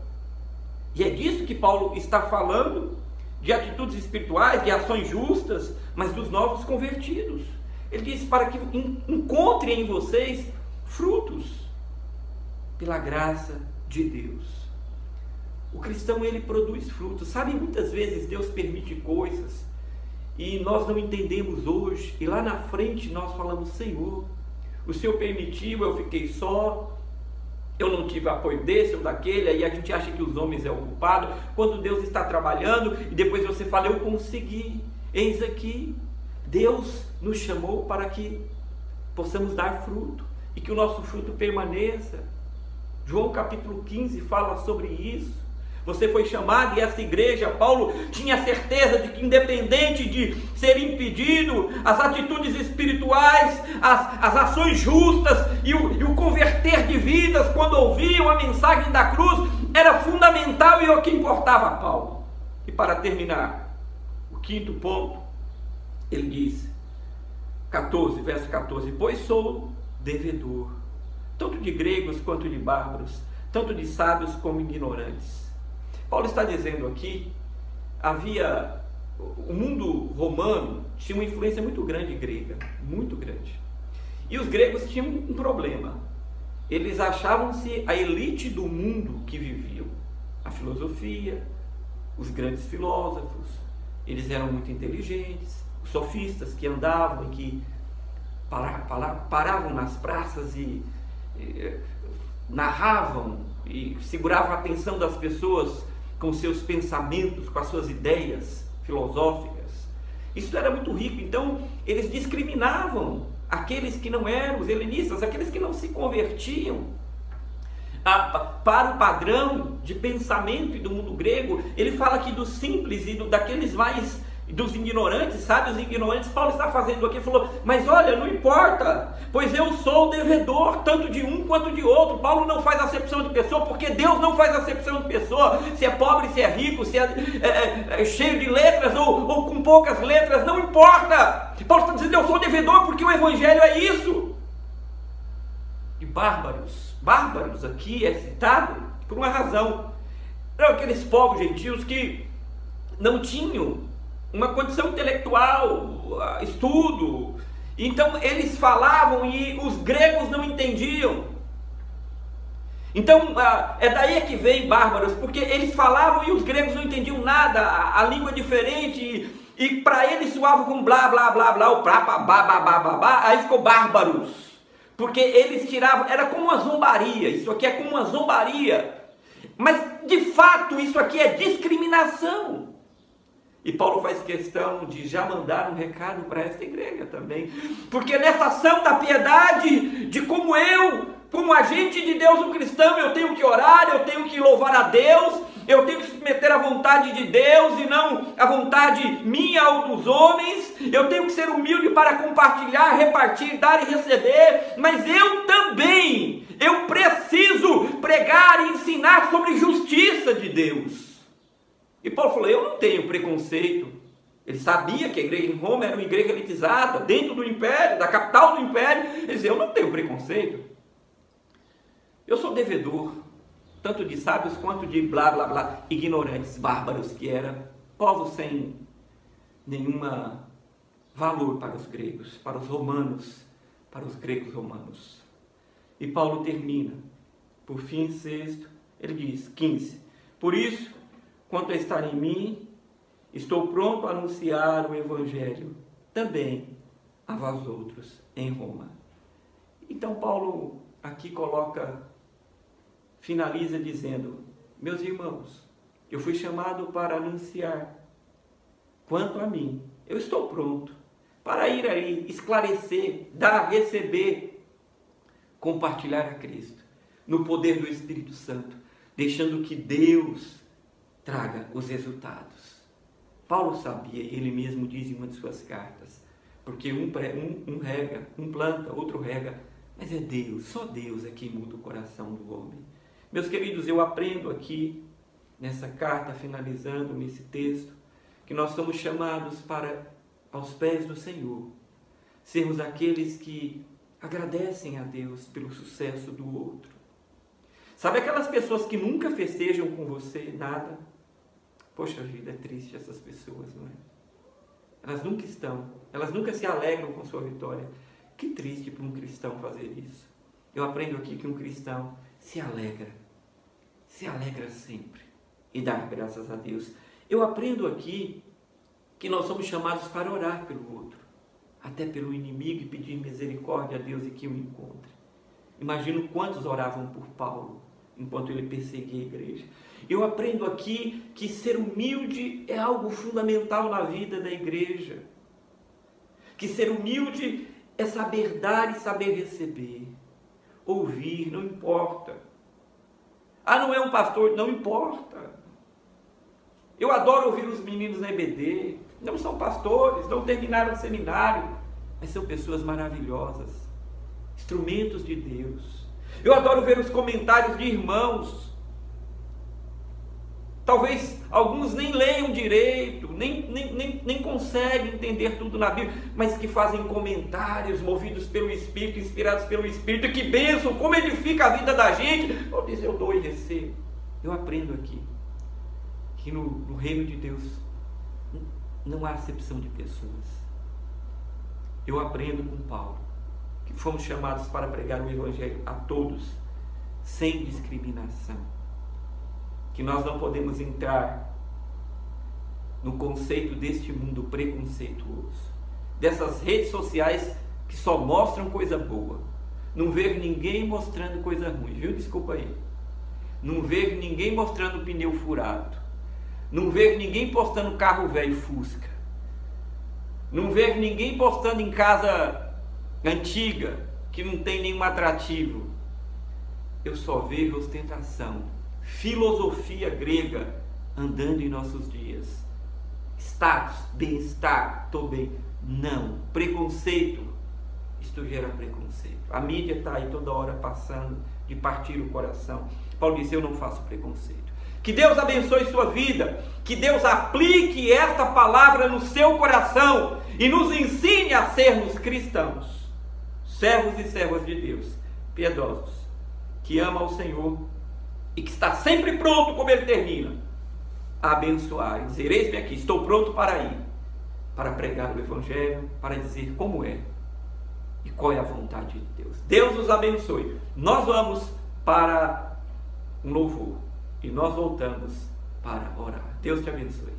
E é disso que Paulo está falando, de atitudes espirituais, de ações justas, mas dos novos convertidos. Ele diz: para que encontrem em vocês frutos, pela graça de Deus. O cristão, ele produz frutos. Sabe, muitas vezes Deus permite coisas e nós não entendemos hoje, e lá na frente nós falamos: Senhor, o Senhor permitiu, eu fiquei só, eu não tive apoio desse ou daquele. Aí a gente acha que os homens é o culpado, quando Deus está trabalhando, e depois você fala: eu consegui. Eis aqui, Deus nos chamou para que possamos dar fruto, e que o nosso fruto permaneça. João capítulo 15 fala sobre isso. Você foi chamado, e essa igreja, Paulo tinha certeza de que, independente de ser impedido, as atitudes espirituais, as ações justas e o converter de vidas, quando ouviam a mensagem da cruz, era fundamental e é o que importava a Paulo. E para terminar, o quinto ponto, ele diz, 14, verso 14: pois sou devedor, tanto de gregos quanto de bárbaros, tanto de sábios como ignorantes. Paulo está dizendo aqui, o mundo romano tinha uma influência muito grande grega, muito grande. E os gregos tinham um problema. Eles achavam-se a elite do mundo que viviam. A filosofia, os grandes filósofos, eles eram muito inteligentes. Os sofistas que andavam e que paravam nas praças e narravam e seguravam a atenção das pessoas com seus pensamentos, com as suas ideias filosóficas. Isso era muito rico. Então eles discriminavam aqueles que não eram os helenistas, aqueles que não se convertiam para o padrão de pensamento e do mundo grego. Ele fala aqui dos simples e daqueles mais, dos ignorantes, sábios e ignorantes. Paulo está fazendo aqui, falou: mas olha, não importa, pois eu sou devedor tanto de um quanto de outro. Paulo não faz acepção de pessoa, porque Deus não faz acepção de pessoa, se é pobre, se é rico, se é cheio de letras ou com poucas letras, não importa. Paulo está dizendo: eu sou devedor, porque o evangelho é isso. E bárbaros aqui é citado por uma razão. Eram aqueles povos gentios que não tinham uma condição intelectual, estudo. Então eles falavam e os gregos não entendiam. Então, é daí que vem bárbaros, porque eles falavam e os gregos não entendiam nada, a língua é diferente, e para eles soava com blá, blá, blá, blá, o prá, pá, bá, bá, bá, bá, bá, aí ficou bárbaros, porque eles tiravam, era como uma zombaria, isso aqui é como uma zombaria, mas de fato isso aqui é discriminação. E Paulo faz questão de já mandar um recado para esta igreja também, porque nessa ação da piedade, de como agente de Deus, um cristão, eu tenho que orar, eu tenho que louvar a Deus, eu tenho que submeter à vontade de Deus e não à vontade minha ou dos homens, eu tenho que ser humilde para compartilhar, repartir, dar e receber, mas eu preciso pregar e ensinar sobre justiça de Deus. E Paulo falou, eu não tenho preconceito. Ele sabia que a igreja em Roma era uma igreja elitizada, dentro do império, da capital do império. Ele dizia, eu não tenho preconceito. Eu sou devedor, tanto de sábios quanto de blá, blá, blá, ignorantes, bárbaros, que eram povos sem nenhum valor para os gregos, para os romanos, para os gregos romanos. E Paulo termina, por fim, 6, ele diz, 15, por isso, quanto a estar em mim, estou pronto a anunciar o Evangelho também a vós outros em Roma. Então Paulo aqui finaliza dizendo, meus irmãos, eu fui chamado para anunciar, quanto a mim, eu estou pronto para ir aí, esclarecer, dar, receber, compartilhar a Cristo, no poder do Espírito Santo, deixando que Deus traga os resultados. Paulo sabia, e ele mesmo diz em uma de suas cartas, porque um rega, um planta, outro rega, mas é Deus, só Deus é quem muda o coração do homem. Meus queridos, eu aprendo aqui, nessa carta, finalizando nesse texto, que nós somos chamados para, aos pés do Senhor, sermos aqueles que agradecem a Deus pelo sucesso do outro. Sabe aquelas pessoas que nunca festejam com você nada? Poxa vida, é triste essas pessoas, não é? Elas nunca se alegram com sua vitória. Que triste para um cristão fazer isso. Eu aprendo aqui que um cristão se alegra sempre e dá graças a Deus. Eu aprendo aqui que nós somos chamados para orar pelo outro, até pelo inimigo, e pedir misericórdia a Deus e que o encontre. Imagino quantos oravam por Paulo enquanto ele perseguia a igreja. Eu aprendo aqui que ser humilde é algo fundamental na vida da igreja. Que ser humilde é saber dar e saber receber. Ouvir, não importa. Não é um pastor, não importa. Eu adoro ouvir os meninos na EBD. Não são pastores, não terminaram o seminário, mas são pessoas maravilhosas, instrumentos de Deus. Eu adoro ver os comentários de irmãos. Talvez alguns nem leiam direito, nem conseguem entender tudo na Bíblia, mas que fazem comentários movidos pelo Espírito, inspirados pelo Espírito. Que bênção, como edifica a vida da gente. Eu diz, eu dou e recebo. Eu aprendo aqui que no reino de Deus não há acepção de pessoas. Eu aprendo com Paulo que fomos chamados para pregar o Evangelho a todos, sem discriminação. Que nós não podemos entrar no conceito deste mundo preconceituoso, dessas redes sociais que só mostram coisa boa. Não ver ninguém mostrando coisa ruim, viu? Desculpa aí. Não ver ninguém mostrando pneu furado. Não ver ninguém postando carro velho Fusca. Não ver ninguém postando em casa antiga, que não tem nenhum atrativo. Eu só vejo ostentação, filosofia grega andando em nossos dias. Status, bem-estar, estou bem. Não, preconceito, isto gera preconceito. A mídia está aí toda hora passando de partir o coração. Paulo disse, eu não faço preconceito. Que Deus abençoe sua vida, que Deus aplique esta palavra no seu coração e nos ensine a sermos cristãos, servos e servas de Deus, piedosos, que ama o Senhor e que está sempre pronto, como ele termina, a abençoar e dizer, eis-me aqui, estou pronto para ir, para pregar o Evangelho, para dizer como é e qual é a vontade de Deus. Deus nos abençoe. Nós vamos para um louvor e nós voltamos para orar. Deus te abençoe.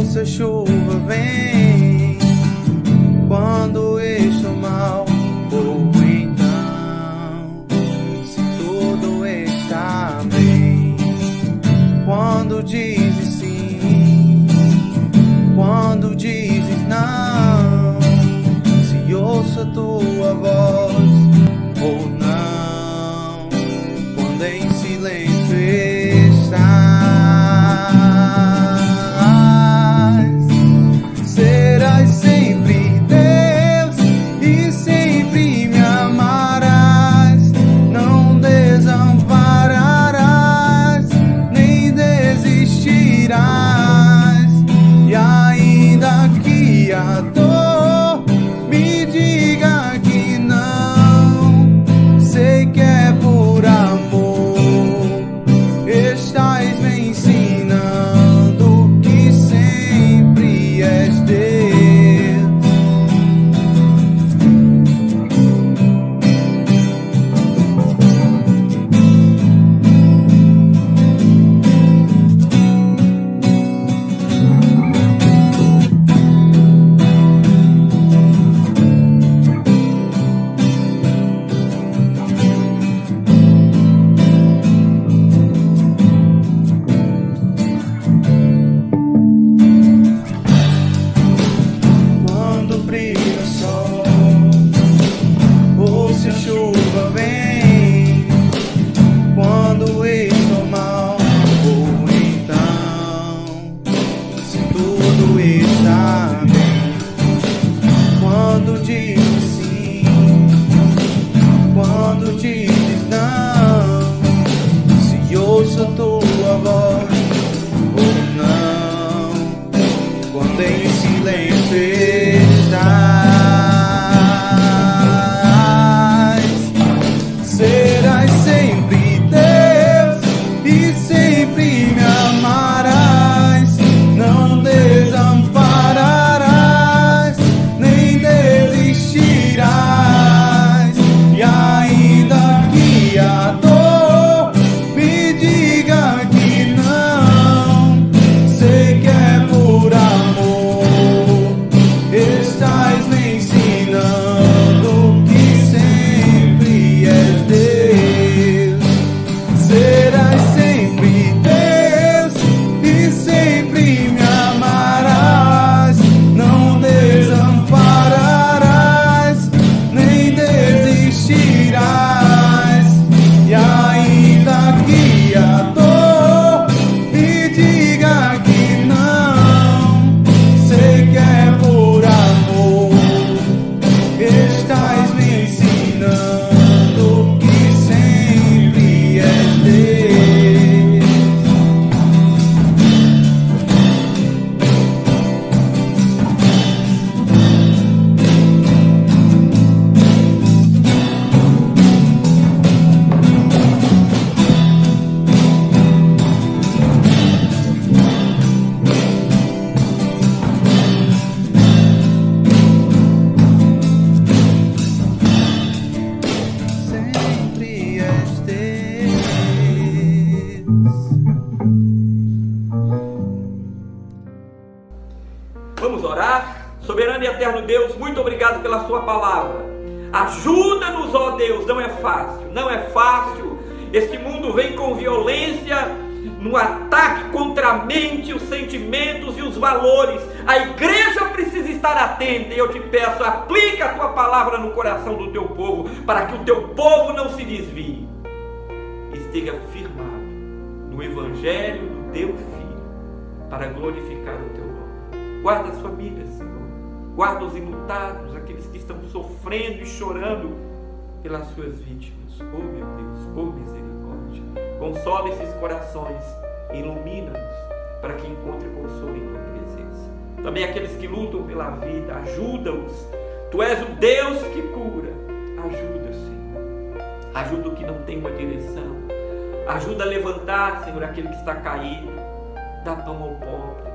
Se a chuva vem, quando estou mal, ou então se tudo está bem. Quando dizes sim, quando dizes não, se ouço a tua voz ou não, quando em silêncio estás. Vamos orar? Soberano e eterno Deus, muito obrigado pela sua palavra. Ajuda-nos, ó Deus, não é fácil, não é fácil. Este mundo vem com violência, no ataque contra a mente, os sentimentos e os valores. A igreja precisa estar atenta e eu te peço, aplica a tua palavra no coração do teu povo, para que o teu povo não se desvie. Esteja firmado no evangelho do teu Filho, para glorificar o teu nome. Guarda as famílias, Senhor. Guarda os enlutados, aqueles estão sofrendo e chorando pelas suas vítimas. Oh meu Deus, oh misericórdia, consola esses corações, ilumina-nos para que encontrem consolo em tua presença. Também aqueles que lutam pela vida, ajuda-os. Tu és o Deus que cura. Ajuda, Senhor. Ajuda o que não tem uma direção. Ajuda a levantar, Senhor, aquele que está caído. Dá pão ao pobre.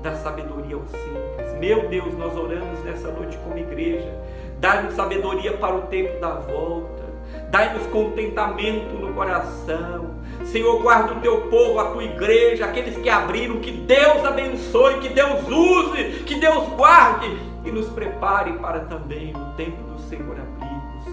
Dá sabedoria ao simples. Meu Deus, nós oramos nessa noite como igreja. Dá-nos sabedoria para o tempo da volta. Dai-nos contentamento no coração. Senhor, guarda o teu povo, a tua igreja, aqueles que abriram. Que Deus abençoe, que Deus use, que Deus guarde e nos prepare para também no tempo do Senhor abrirmos.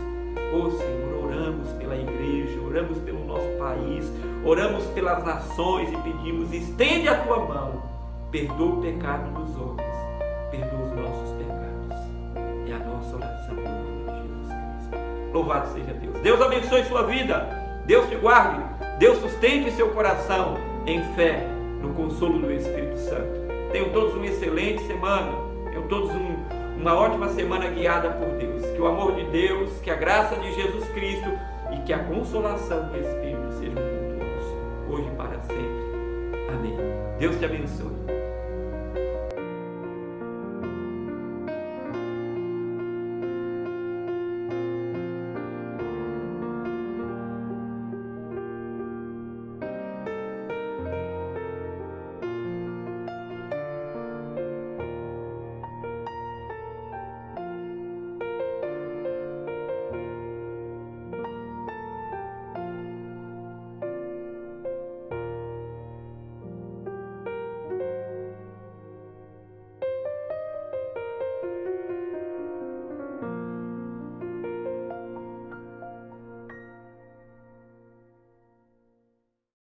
Oh Senhor, oramos pela igreja, oramos pelo nosso país, oramos pelas nações e pedimos: estende a tua mão, perdoa o pecado dos homens, perdoa os nossos pecados. É a nossa oração no nome de Jesus Cristo. Louvado seja Deus. Deus abençoe sua vida, Deus te guarde, Deus sustente seu coração em fé no consolo do Espírito Santo. Tenham todos uma excelente semana, tenham todos uma ótima semana guiada por Deus. Que o amor de Deus, que a graça de Jesus Cristo e que a consolação do Espírito sejam com todos, hoje e para sempre. Amém. Deus te abençoe.